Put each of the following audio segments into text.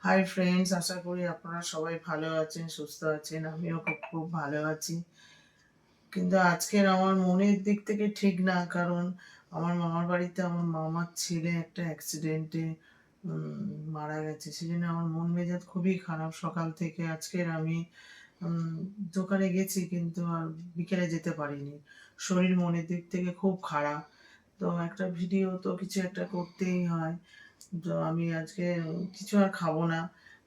Hi friends, আশা করি আপনারা সবাই ভালো আছেন, সুস্থ আছেন। আমিও খুব খুব ভালো আছি। কিন্তু আজকের আমার মনের দিক থেকে ঠিক না, কারণ আমার মামার বাড়িতে আমার মামার ছেলে একটা অ্যাক্সিডেন্টে মারা গেছে। সেজন্য আমার মন মেজাজ খুবই খারাপ। সকাল থেকে আজকের আমি উম, দোকানে গেছি, কিন্তু আর বিকেলে যেতে পারিনি। শরীর মনের দিক থেকে খুব খারাপ। তো একটা ভিডিও তো কিছু একটা করতেই হয়। তো আমি আজকে কিছু আর খাবো না।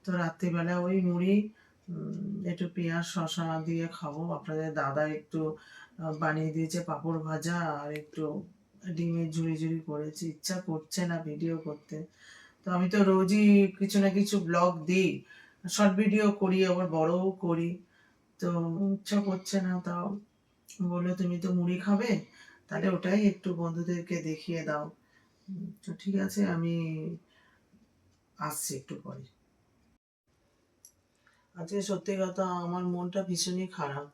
তো রাত্রিবেলা ওই মুড়ি, একটু পেঁয়াজ শসা দিয়ে খাবো। আপনাদের দাদা একটু বানিয়ে দিয়েছে পাঁপড় ভাজা, আর একটু ডিমের ঝুড়ি ঝুড়ি করেছি। ইচ্ছা করছে না ভিডিও করতে। তো আমি তো রোজই কিছু না কিছু ব্লগ দিই, শর্ট ভিডিও করি, আবার বড়ও করি। তো ইচ্ছা করছে না। তাও বললো তুমি তো মুড়ি খাবে, তাহলে ওটাই একটু বন্ধুদেরকে দেখিয়ে দাও। তো ঠিক আছে, আমি আসছি একটু পরে। আজকে সত্যি কথা, আমার মনটা ভীষণই খারাপ।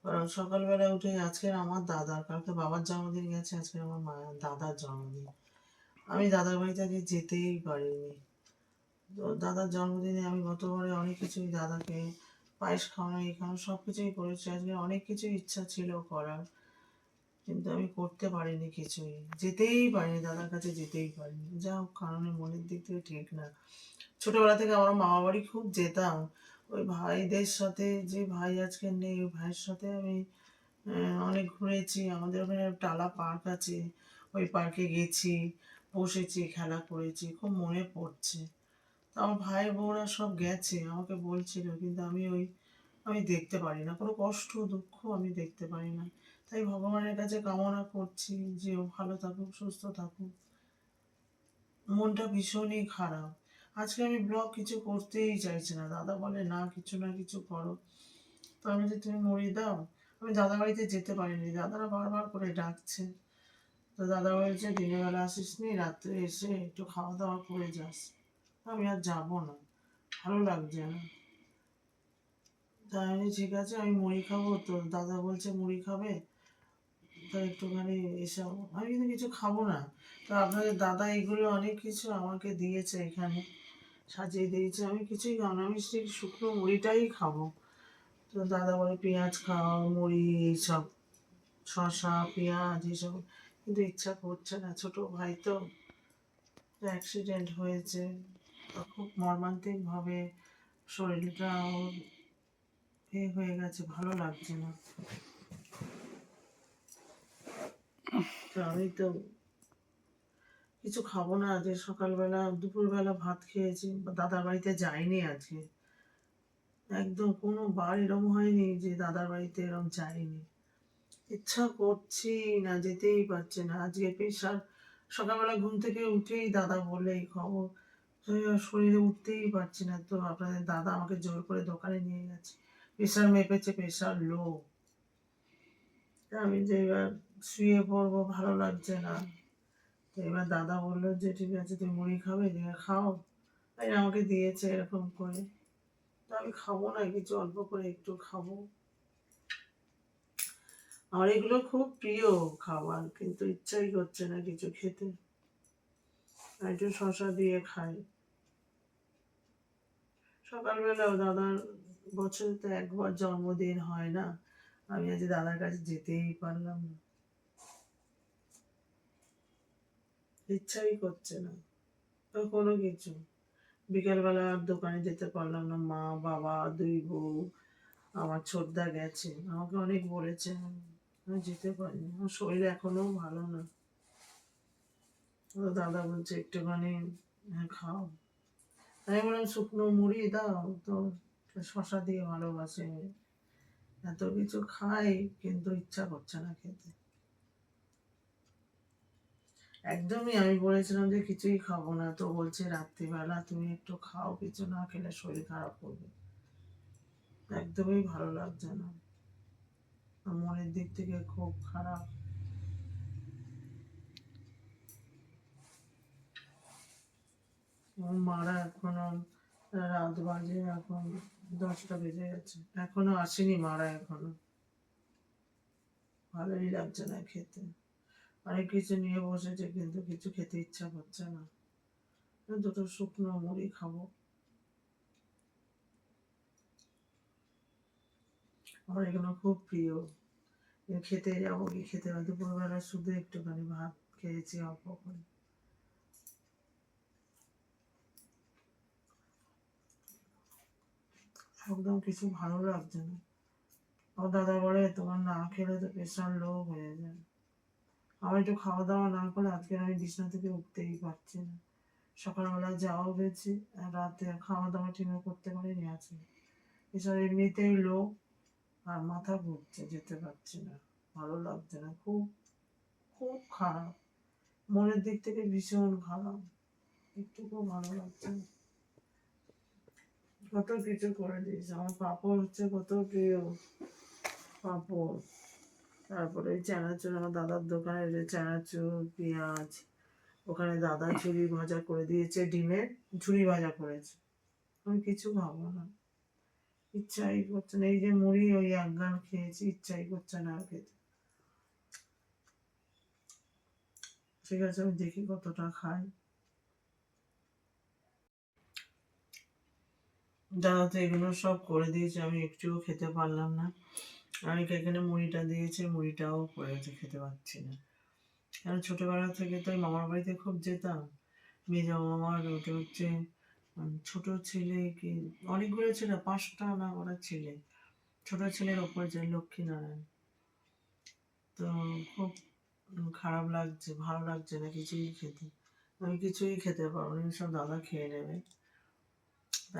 কারণ সকালবেলা উঠে আজকের আমার দাদার, কালকে বাবার জন্মদিন গেছে, আজকে আমার দাদার জন্মদিন। আমি দাদার বাড়িতে আজকে যেতেই পারিনি। তো দাদার জন্মদিনে আমি গতবারে অনেক কিছুই দাদাকে পায়েস খাওয়ানো, এই খাওয়ানো সব কিছুই করেছি। আজকে অনেক কিছুই ইচ্ছা ছিল করার, কিন্তু আমি করতে পারিনি কিছুই। যেতেই পারিনি, দাদার কাছে যেতেই পারিনি। যা হোক, কারণে মনের দিক থেকে ঠিক না। ছোটবেলা থেকে আমরা মামা বাড়ি খুব যেতাম। ওই ভাইদের সাথে, যে ভাই আজকে নেই, ওই ভাইয়ের সাথে আমি অনেক ঘুরেছি। আমাদের ওখানে টালা পার্ক আছে, ওই পার্কে গেছি, বসেছি, খেলা করেছি, খুব মনে পড়ছে। তো আমার ভাই বউরা সব গেছে, আমাকে বলছিল, কিন্তু আমি দেখতে পারি না, কোনো কষ্ট দুঃখ আমি দেখতে পারি না। তাই ভগবানের কাছে কামনা করছি যে ও ভালো থাকুক, সুস্থ থাকুক। মনটা ভীষণই খারাপ। আজকে আমি ব্লগ কিছু করতেই চাইছি না। দাদা বলে না, কিছু না কিছু করো। তো আমি যে তুমি মুড়ি দাও। আমি দাদা বাড়িতে যেতে পারিনি, দাদারা বারবার করে ডাকছে। তো দাদা বলছে দিনের বেলা আসিস নি, রাত্রে এসে একটু খাওয়া দাওয়া করে যাস। আমি আর যাবো না, ভালো লাগছে না। তাই আমি ঠিক আছে, আমি মুড়ি খাবো। তো দাদা বলছে মুড়ি খাবে, তো একটুখানি এসব। আমি কিন্তু কিছু খাবো না। তো আপনাদের দাদা এগুলো অনেক কিছু আমাকে দিয়েছে, এখানে সাজিয়ে দিয়েছে। আমি কিছুই খাবো না, আমি সেই শুকনো মুড়িটাই খাবো। তো দাদা বলে পেঁয়াজ খাও, মুড়ি এইসব, শসা পেঁয়াজ এইসব। কিন্তু ইচ্ছা করছে না। ছোট ভাই তো, অ্যাক্সিডেন্ট হয়েছে, তো খুব মর্মান্তিকভাবে শরীরটা ওর হয়ে গেছে, ভালো লাগছে না। তো আমি তো কিছু খাবো না। যে সকালবেলা দুপুরবেলা ভাত খেয়েছি, দাদার বাড়িতে যাইনি আজকে। একদম কোনো বার এরম হয়নি যে দাদার বাড়িতে এরম যাইনি। ইচ্ছা করছি না, যেতেই পারছে না। আজকে প্রেশার, সকালবেলা ঘুম থেকে উঠেই দাদা বলে এই খবর। তো শরীরে উঠতেই পারছি না। তো আপনাদের দাদা আমাকে জোর করে দোকানে নিয়ে গেছে, প্রেশার মেপেছে, প্রেশার লো। আমি যে এবার শুয়ে পড়বো, ভালো লাগছে না। তো এবার দাদা বললো যে ঠিক আছে, তুমি মুড়ি খাবে, যে খাও। তাই আমাকে দিয়েছে এরকম করে। তো আমি খাবো না, কিছু অল্প করে একটু খাবো। আমার এগুলো খুব প্রিয় খাবার, কিন্তু ইচ্ছাই করছে না কিছু খেতে। আর একটু শশা দিয়ে খাই। সকালবেলাও দাদার বছরে তো একবার জন্মদিন হয় না, আমি আজ দাদার কাছে যেতেই পারলাম না। ইচ্ছাই করছে না তো কোনো কিছু। বিকেলবেলা আর দোকানে যেতে পারলাম না। মা বাবা দুই বউ, আমার ছোটদা গেছে, আমাকে অনেক বলেছে, আমি যেতে পারিনি। আমার শরীর এখনো ভালো না। তো দাদা বলছে একটুখানি খাও। আমি বললাম শুকনো মুড়ি দাও তো, শশা দিয়ে ভালোবাসে, এত কিছু খাই, কিন্তু ইচ্ছা করছে না খেতে। একদমই, আমি বলেছিলাম যে কিছুই খাবো না, তো বলছে রাত্রিবেলা তুমি একটু খাও, কিছু না খেলে শরীর খারাপ করবে। একদমই ভালো লাগছে না, মনের দিক থেকে খুব খারাপ। আমার মারা এখনো, রাত বাজে এখন 10টা বেজে গেছে, এখনো আসেনি মারা এখনো। ভালোই লাগছে না খেতে। অনেক কিছু নিয়ে বসেছে, কিন্তু কিছু খেতে ইচ্ছা করছে না। দুটো শুকনো মুড়ি খাবো। আমার এগুলো খুব প্রিয়। খেতে যাবো কি খেতে হবে, দুপুরবেলা শুধু একটুখানি ভাত খেয়েছি অল্প করে। একদম কিছু ভালো লাগছে না। ও দাদা বলে তোমার না খেলে তো প্রেশার লো হয়ে যায়। আমার একটু খাওয়া দাওয়া না করে আজকে আমি বিছানা থেকে উঠতেই পারছি না। সকালবেলা যাওয়া গেছি, আর রাতে খাওয়া দাওয়া ঠিকমতো করতে পারিনি আছে। এছাড়া এমনিতেই লো, আর মাথা ঘুরছে, যেতে পারছি না, ভালো লাগছে না, খুব খুব খারাপ। মনের দিক থেকে ভীষণ খারাপ, একটুকুও ভালো লাগছে না। কত কিছু করে দিয়েছে, আমার পাপড় হচ্ছে কত প্রিয় পাপড়। তারপরে ওই চানাচুর, আমার দাদার দোকানে যে চানাচুর পেঁয়াজ, ওখানে দাদা ঝুড়ি ভাজা করে দিয়েছে, ডিমের ঝুড়ি ভাজা করেছে। আমি কিছু খাবো না, ইচ্ছাই করছে না। এই যে মুড়ি ওই এক গাল খেয়েছি, ইচ্ছাই করছে না আর খেতে। ঠিক আছে, আমি দেখি কতটা খাই। দাদা তো এগুলো সব করে দিয়েছে, আমি একটুও খেতে পারলাম না। আমি এখানে মুড়িটা দিয়েছে, মুড়িটাও পড়েছে, খেতে পারছি না। কারণ ছোটবেলা থেকে তো ওই মামার বাড়িতে খুব যেতাম। মেজো মামার ওটা হচ্ছে ছোট ছেলে কি, অনেকগুলো ছিল, 5টা না ওরা ছেলে, ছোট ছেলের ওপর যে লক্ষ্মীনারায়ণ। তো খুব খারাপ লাগছে, ভালো লাগছে না কিছুই খেতে। আমি কিছুই খেতে পারবো না, সব দাদা খেয়ে নেবে।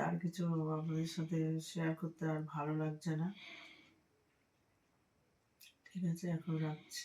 আর কিছু আপনাদের সাথে শেয়ার করতে আর ভালো লাগছে না। ঠিক আছে, এখন রাখছি।